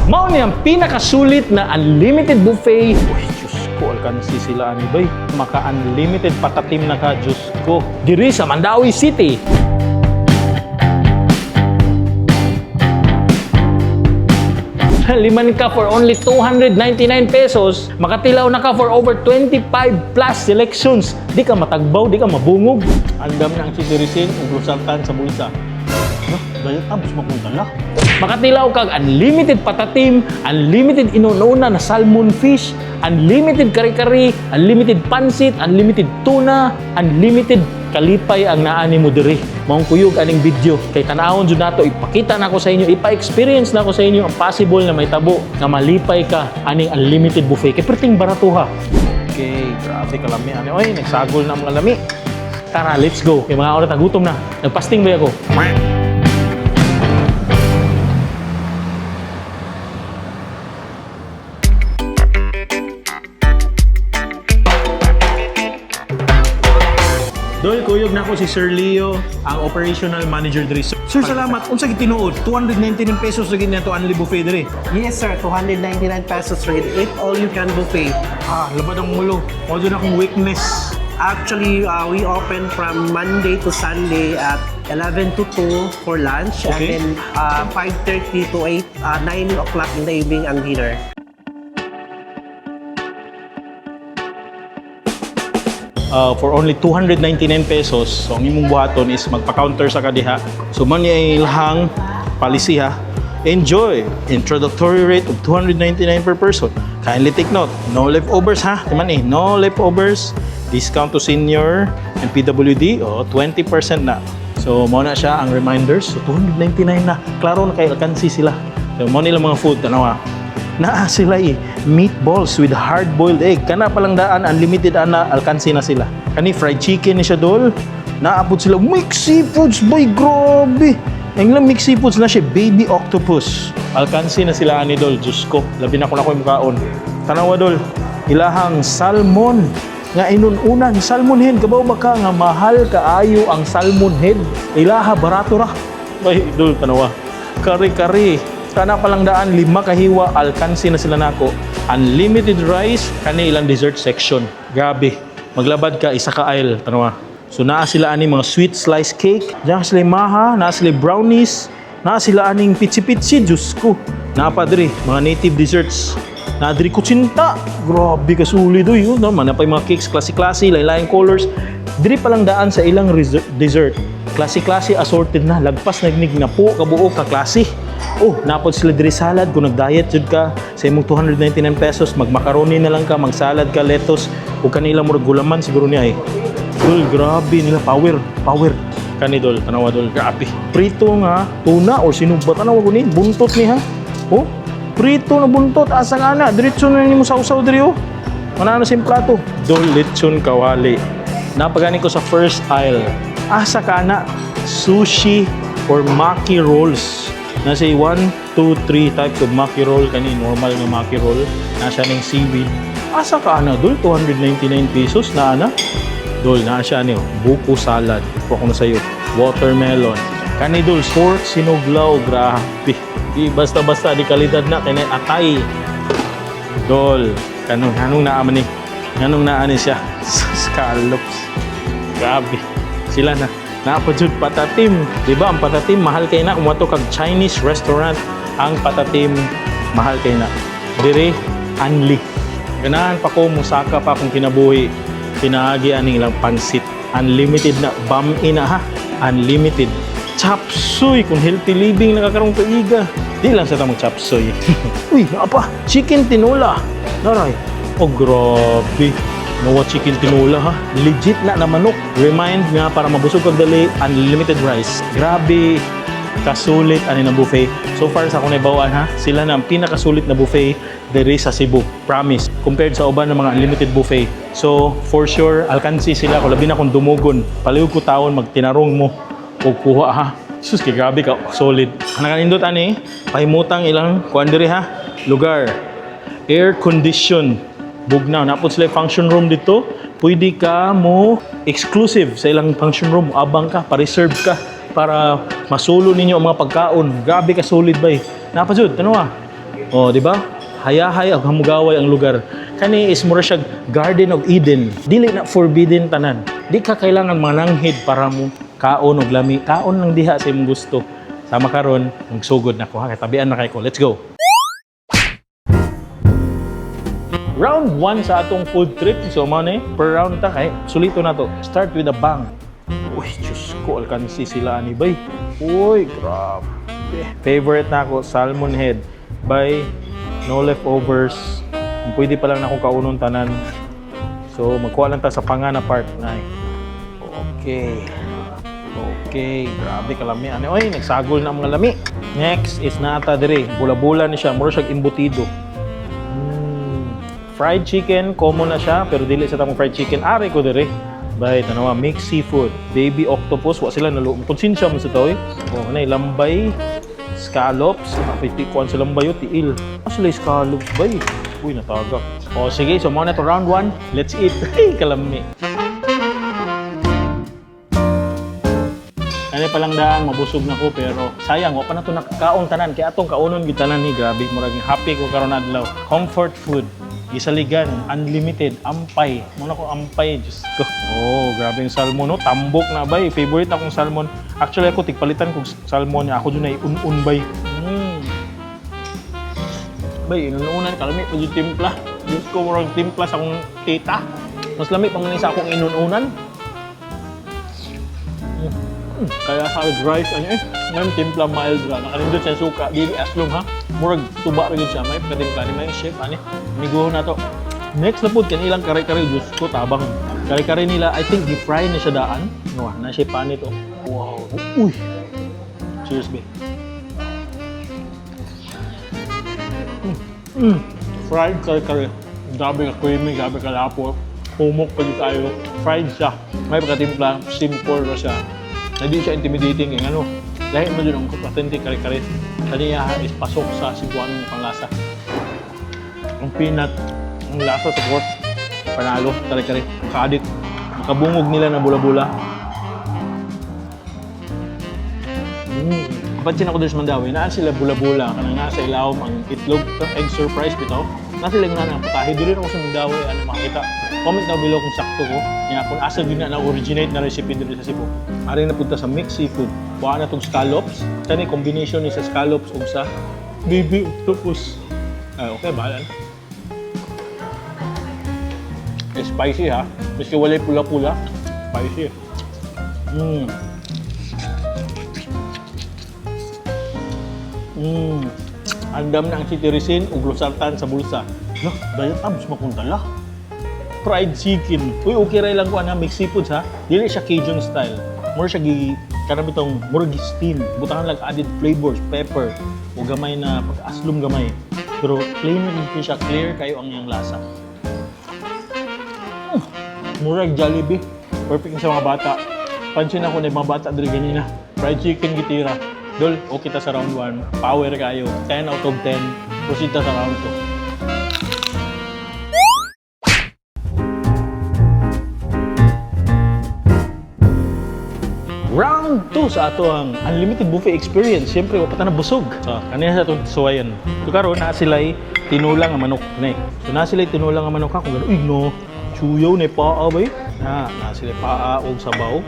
Mao ni ang pinakasulit na unlimited buffet. Uy, Diyos ko, alkansi sila ani bay. Maka-unlimited patatim na ka, Diyos ko. Diri sa Mandawi City. Liman ka for only 299 pesos, makatilaw na ka for over 25 plus selections. Di ka matagbaw, di ka mabungog. Andam na ang sitirisin ug lusantan sa bulsa. Dahil tapos magmundala. Makatilaw kag unlimited patatim, unlimited inununa na salmon fish, unlimited kari-kari, unlimited pansit, unlimited tuna, unlimited kalipay ang naani mo diri. Maong kuyog aning video kay tanawon jud nato, ipakita na ko sa inyo, ipa-experience na ko sa inyo ang possible na may tabo nga malipay ka aning unlimited buffet. Kay perting barato ha. Okay, grabe kalami ani. Oy, nagsagol na mga lami. Tara, let's go. Kay mga oras nagutom na. Nagpasting ba ako? Dol, kuyog na ako si Sir Leo, ang operational manager diri. Sir, salamat. Unsa gitinuod? 299 pesos lagi na to unli buffet diri. Yes sir, 299 pesos rin. Eat all you can buffet. Labad ang mulo. Mo dyan akong weakness. Actually, we open from Monday to Sunday at 11 to 2 for lunch. Okay. And then 5:30 to 9 o'clock in the evening ang dinner. For only 299 pesos, so ang imong buhaton is magpa-counter sa kadiha. So man ay ilahang policy ha. Enjoy! Introductory rate of 299 per person. Kindly take note, no leftovers ha. Timan no leftovers. Discount to senior and PWD, 20% na. So mo na siya ang reminders. So 299 na. Klaro na kay alkansi sila. So mo nila mga food, tanawa. Naa sila meatballs with hard-boiled egg. Kana palang daan, unlimited ana, alkansi na sila. Kani fried chicken ni siya dol. Naapod sila, mixed seafoods, boy, grabe. Ang lang mixed seafoods na siya, baby octopus. Alkansi na sila ani dol, Diyos ko. Labi na ko yung mukhaon. Tanawa dol, ilahang salmon. Nga inununan, salmon head. Kabaw ba ka nga mahal kaayo ang salmon head? Ilaha, barato ra. Bay, dol, tanawa. Kari-kari. Kana palang daan, 5 kahiwa, alkansi na sila nako. Unlimited rice, kani ilang dessert section. Grabe. Maglabad ka, isa ka aisle. Tanawa. So naa sila ani mga sweet slice cake, diyan sila maha, naa sila brownies, naa sila aning pitsi-pitsi, Diyos ko. Naa pa diri, mga native desserts. Naa diri kutsinta. Grabe kasuli doy. No? Manapay mga cakes, klase-klase, lain-lain colors. Diri palang daan sa ilang dessert. Klase-klase assorted na. Lagpas nagnig na po, kabuo ka klase. Napod sila diri salad. Kung nag-diet jud ka, sa imong 299 pesos, mag-macaroni na lang ka, mag-salad ka, lettuce, o kanila murag gulaman siguro niya Dol, grabe nila, power. Kani dol, tanawa dol, grabe. Prito nga, tuna, or sinubat, tanawa ko ni, buntot ni ha. Prito na buntot, asa nga na, diretso na mo sausaw diri Manano sa plato? Dol, lechon kawali. Napagani ko sa first aisle. Asa ka na, sushi or maki rolls. Nasa 1, 2, 3 types of maki roll. Kani normal nga maki roll. Nasa ng seaweed. Asa ka na, dol? 299 pesos na ana. Dol, na siya niyo. Buko salad. Ito ko na sa'yo. Watermelon. Kani dol, pork sinuglaw. Grabe. Di basta-basta di kalidad na. Kaya atay. Dol. Kanong naaman ni. Kanong naani siya. Scallops. Grabe. Sila na. Napadyod patatim. Diba ang patatim mahal kay na. Umato kag Chinese restaurant. Ang patatim mahal kay na. Dire, anli. Ganahan pa ko, musaka pa akong kinabuhi. Pinaagi aning ilang pansit. Unlimited na. Bam-in na ha. Unlimited. Chapsuy. Kung healthy living nakakarong kaiga. Di lang sa tamang chapsuy. Uy, apa? Chicken tinola. Naray. Grabe. Nawa chicken tinola ha. Legit na manok. Remind nga para mabusog kag dali, unlimited rice. Grabe kasulit ani na buffet. So far sa akong naibawan ha, sila na ang pinakasulit na buffet diri sa Cebu. Promise. Compared sa uban ng mga unlimited buffet. So for sure, alkansi sila ko labi na kung dumugon. Palihog ko taon magtinarong mo og kuha ha. Sus kay grabe ka solid. Nakanindot ani, pahimutang ilang kuan diri ha. Lugar. Air condition. Bugnaw. Napod sila function room dito. Pwede ka mo exclusive sa ilang function room. Abang ka, pa-reserve ka para masulo ninyo ang mga pagkaon. Grabe ka solid bay. Napasud, ano Oh, di ba? Hayahay ang hamugaway ang lugar. Kani is mura siya Garden of Eden. Dili na forbidden tanan. Di ka kailangan mananghid para mo kaon og lami. Kaon lang diha sa imong gusto. Sama karon, magsugod na ko ha. Tabian na kay ko. Let's go. Round 1 sa atong food trip. So, man per round ta kay sulito na to. Start with a bang. Uy, Diyos ko, alkansi sila ani bay. Uy, grabe. Favorite na ako, salmon head by No Leftovers. Pwede pa lang na akong kaunon tanan. So, magkuha lang ta sa pangana part na. Okay. Okay, grabe kalami. Ano, oy, nagsagol na ang mga lami. Next is nata dire. Bula-bula ni siya. Mura siyang imbutido. Fried chicken, common na siya, pero dili sa tamang fried chicken. Ari ko dire. Bay, tanawa, mixed seafood. Baby octopus, wa sila naluom. Konsensya mo sa to, eh. O, anay, lambay, scallops. Napitikuan sa lambay, tiil. Sila scallops, bay. Uy, natagak. O, sige, so muna to round 1. Let's eat. Ay, kalami. Ano pa lang daan, mabusog na ko, pero sayang, wa pa na to nakakaon tanan. Kaya atong kaunon gitanan ni, grabe. Murag happy ko karon adlaw. Comfort food. Gisaligan, unlimited, ampay. Muna ko ampay, Diyos ko. Oh, grabe yung salmon, no? Tambok na, bay. Favorite akong salmon. Actually, ako, tigpalitan kong salmon niya. Ako dun ay un-un, bay. Bay, inuunan, kalami pa yung timpla. Diyos ko, marang timpla sa akong tita. Mas lami pang sa akong inuunan. Kaya sa rice, ano eh, ngayon timpla mild ra. Nakalindot siya suka, dili aslong ha. Murag tuba rin siya, may pagkatimpla ni may chef, ani. Miguho na to. Next na po, kanilang kare-kare, Diyos ko, tabang. Kare-kare nila, I think, di-fry na siya daan. No, na siya pa nito. Wow. Uy! Cheers, be. Fried kare-kare. Grabe ka creamy, grabe ka lapo. Humok pa dito tayo. Fried siya. May pagkatimpla, simple na siya. Hindi siya intimidating yung ano. Dahil mo dun ang authentic kare-kare. Kaniya is pasok sa Cebuano ng panglasa. Ang peanut, ang lasa sa pork. Panalo, kare-kare. Makadit. Makabungog nila na bula-bula. Pansin ako doon sa Mandawi, naan sila bula-bula. Kanang nasa ilawom ang itlog, egg surprise bitaw. Nasa lang na putahe. Di rin ako sa Mandawi, ano makita. Comment na below kung sakto ko. Kaya kung asa din na originate na recipe dito sa Cebu. Ari na punta sa mixed seafood. Kuha na itong scallops. Kani combination ni sa scallops o sa baby octopus. Ay, okay, bahala na. Spicy ha. Miski walay pula-pula. Spicy. Andam na ang sitirisin ug losartan sa bulsa. Lah, dayon tabs makuntala. Fried chicken. Uy, okay ray lang ko ana mixed seafood ha. Dili siya Cajun style. More siya kanang bitong murag steam. Butangan lang added flavors, pepper, o gamay na pag-aslom gamay. Pero plain na din siya, clear kayo ang iyang lasa. Murag Jollibee. Perfect sa mga bata. Pansin ako na yung mga bata diri ganina. Fried chicken gitira. Dol, okay ta sa round 1. Power kayo. 10 out of 10. Proceed ta sa round 2. Round 2 sa ato ang unlimited buffet experience. Siyempre, wapata na busog. So, kanina sa itong suwayan. So, karoon na sila'y tinulang ang manok. So, na sila'y tinulang ang manok ha. Kung gano'n, uy, no, chuyaw na paa ba na sila'y paa o sabaw.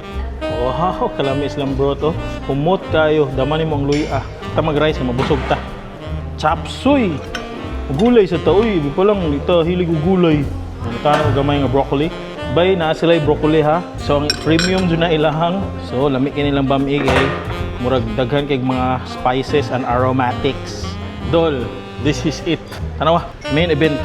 Wow, kalamis lang bro to. Kumot kayo, damanin mo ang luya. Ta mag-rice, mabusog ta. Chapsuy! Gulay sa taoy, di pa lang, ito, hilig o gulay. Magkano gamay nga broccoli. Bay, na sila'y broccoli ha. So, ang premium dyan na ilahang. So, lamikin nilang bamig eh. Murag daghan kay mga spices and aromatics. Dol, this is it. Tanawa, main event.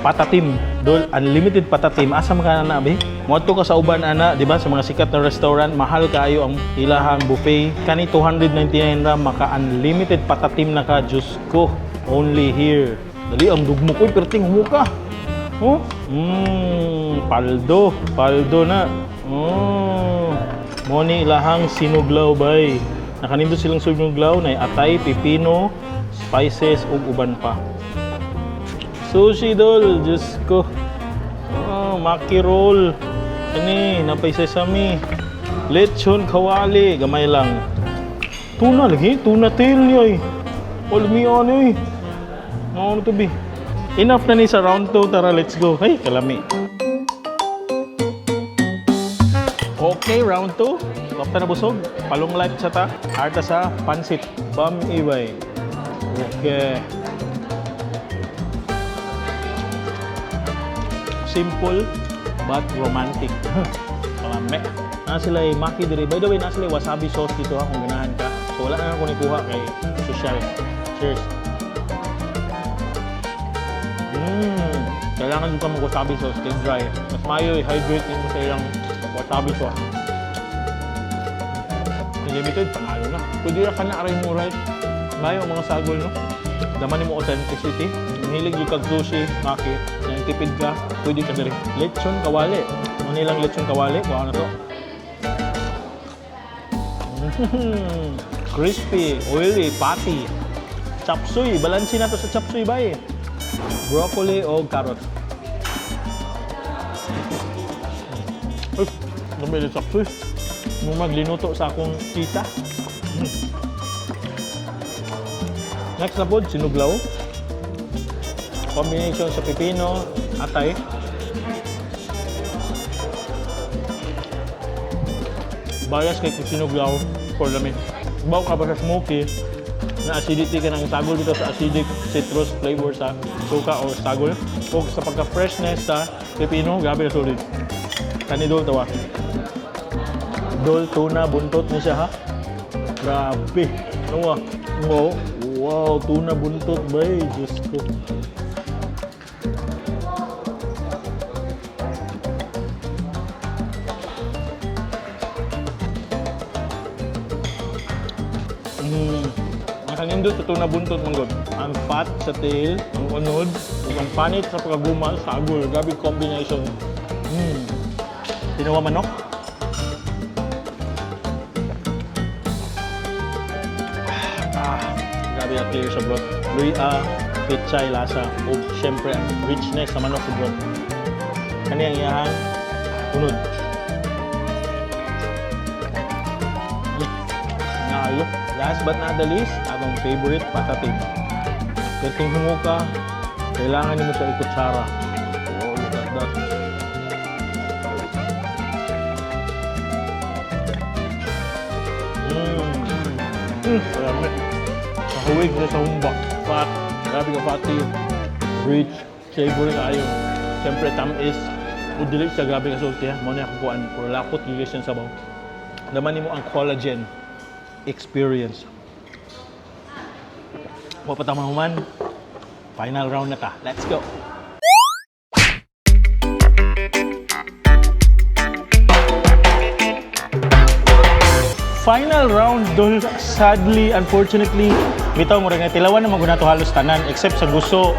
Patatim. Dol, unlimited patatim. Asa mga na be? Moto ka sa uban ana, di ba? Sa mga sikat na restaurant, mahal kayo ang ilahang buffet. Kani 299 ra, maka unlimited patatim na ka. Diyos ko, only here. Dali ang dugmo ko, perting humuka. Oh? Paldo. Paldo na. Oh. Moni ilahang sinuglaw bay. Nakanindot silang sinuglaw na atay, pipino, spices ug uban pa. Sushi dol, Diyos ko. Oh, maki roll. Ani, napay sesame. Lechon kawali, gamay lang. Tuna lagi, tuna tail niya eh. Olmi ano eh. Ano to be? Enough na ni sa round 2. Tara, let's go. Ay, kalami. Okay, round 2. Wapta na busog. Palong life sa ta. Arta sa pansit. Bam ibay. Okay. Simple but romantic. Kalami. Na sila ay maki diri. By the way, na sila wasabi sauce dito ha kung ganahan ka. So wala na ako nikuha kay social. Cheers. Kailangan din ka mag-wasabi sauce kay dry. Mas mayo i-hydrate din mo sa ilang wasabi sauce. Limited, panalo na. Pwede na ka na aray mo right. Mayo mga sagol, no? Daman mo authenticity. Hilig yung kag-sushi, maki. Yung tipid ka, pwede ka dali. Lechon kawali. Ano nilang lechon kawali? Kuha na to. Crispy, oily, patty. Chop suey. Balansin na to sa chop suey ba eh. Broccoli o carrot. Uy, namili chop suey. Nung maglinuto sa akong tita. Next na po, sinuglaw. Combination sa pipino, atay. Bias kay sinuglaw for lamig. Baw ka ba sa smoky, na acidity ka ng sagol dito sa acidic citrus flavor sa suka o sagol. O sa pagka-freshness sa pipino, grabe na solid. Kanidol tawa. Dol, tuna, buntot niya siya ha. Grabe. Ano wow. Wow, tuna buntot ba eh. Diyos ko. Ang kanindot sa tuna buntot mong god. Ang fat sa tail, ang unod, ang panit sa pagkaguma, sagol. Grabe combination. Tinawa manok. Grabe ang clear sa broth. Luya, pechay, lasa. O syempre, ang richness sa manok sa broth. Kani ang iyahang unod. Nalo. Last but not the least, atong favorite, patatim. Kung hungo ka, kailangan mo sa ikutsara. Oh, look at that. Marami. Sa huwig na sa humbak. Fat. Grabe ka fatty. Rich. Savory kayo. Siyempre, tamis. Udilig siya. Grabe ka salty ha. Muna yung kukuhaan. Pero lakot yung lesson sa baw. Damanin mo ang collagen experience. Wapatama human. Final round na ta. Let's go. Final round dol, sadly, unfortunately, bitaw mo rin nga tilawan na maguna to halos tanan except sa guso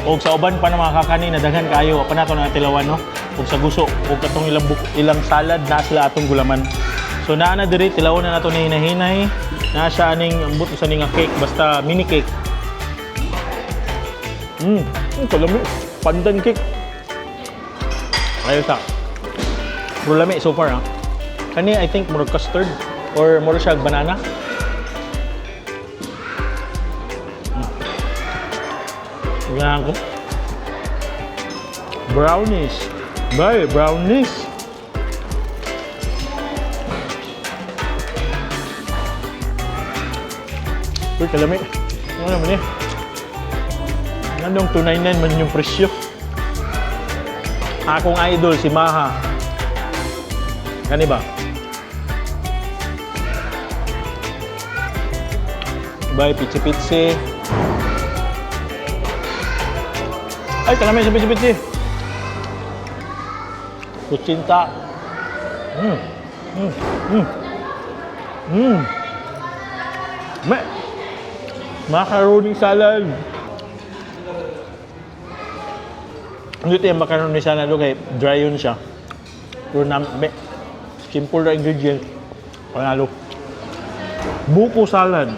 o sa uban pa na mga kakani na daghan kayo pa nato na tilawan no o sa guso o katong ilang salad na sila atong gulaman. So naa na diri tilawan na nato ni hinahinay na siya aning ambot sa nga cake basta mini cake. Kalami, pandan cake. Ayos ta. Pero lami so far ha. Kani I think more custard. Or more siya banana. Tingnan ko. Brownies. Bay, brownies. Uy, kalami. Ano naman eh? Anong 299 man yung presyo? Akong idol, si Maha. Kani ba? Bay, pitsi-pitsi. Ay, kalami sa pitsi-pitsi. Kuchinta. Macaroni salad. Hindi ito yung macaroni salad kay dry yun siya. Pero simple na ingredient. Panalo. Buko salad.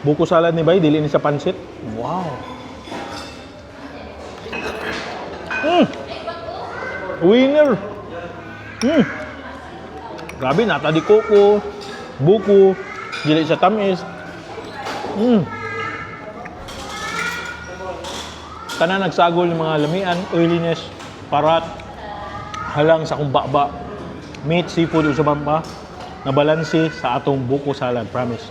Buko salad ni Bay, dili ni sa pansit. Wow. Winner. Grabe, nata di coco, buko, dili sa tamis. Tanan nagsagol ng mga lamian, oiliness, parat, halang sa kung baba, meat, seafood, usaban pa, na balansi sa atong buko salad, promise.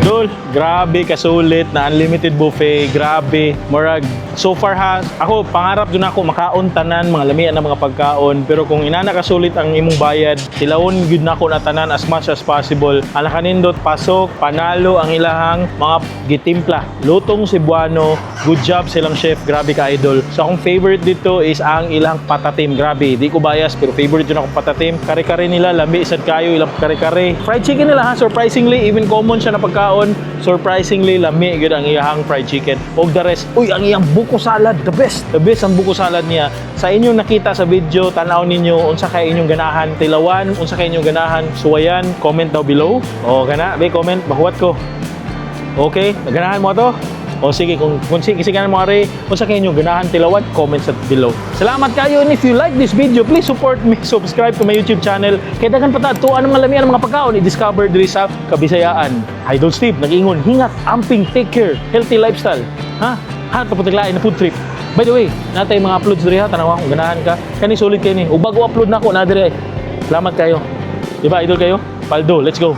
Dol, grabe kasulit na unlimited buffet, grabe. Murag, so far ha, ako, pangarap dun ako makaon tanan, mga lamian na mga pagkaon. Pero kung inana kasulit ang imong bayad, silawon yun na ako na tanan as much as possible. Ang nakanindot, pasok, panalo ang ilahang mga gitimpla. Lutong Cebuano, good job silang chef, grabe ka idol. So akong favorite dito is ang ilang patatim, grabe. Di ko bias, pero favorite yun akong patatim. Kare-kare nila, lambi, isad kayo, ilang kare-kare. Fried chicken nila ha, surprisingly, even common siya na pagkaon. Surprisingly, lami yun ang iyang fried chicken. Og the rest, uy, ang iyang buko salad, the best. The best ang buko salad niya. Sa inyong nakita sa video, tanaw ninyo, unsa kay inyong ganahan, tilawan, unsa kay inyong ganahan, suwayan, comment down below. O, gana, be, comment, mahuwat ko. Okay, naganahan mo to? O sige, kung sige ka mga re, kung sa kanyo ganahan tilawan, comment sa below. Salamat kayo, and if you like this video, please support me, subscribe to my YouTube channel. Kaya dagan patatuan ang mga lamian, mga pagkaon, i-discover diri sa Kabisayaan. Idol Steve, nag-ingon, hingat, amping, take care, healthy lifestyle. Ha? Hanap pa putaglain na food trip. By the way, natay mga uploads diri ha, tanawa kung ganahan ka. Kani sulit kayo ni. Ug bago upload na ako na diri. Salamat kayo. Diba, idol kayo? Paldo, let's go.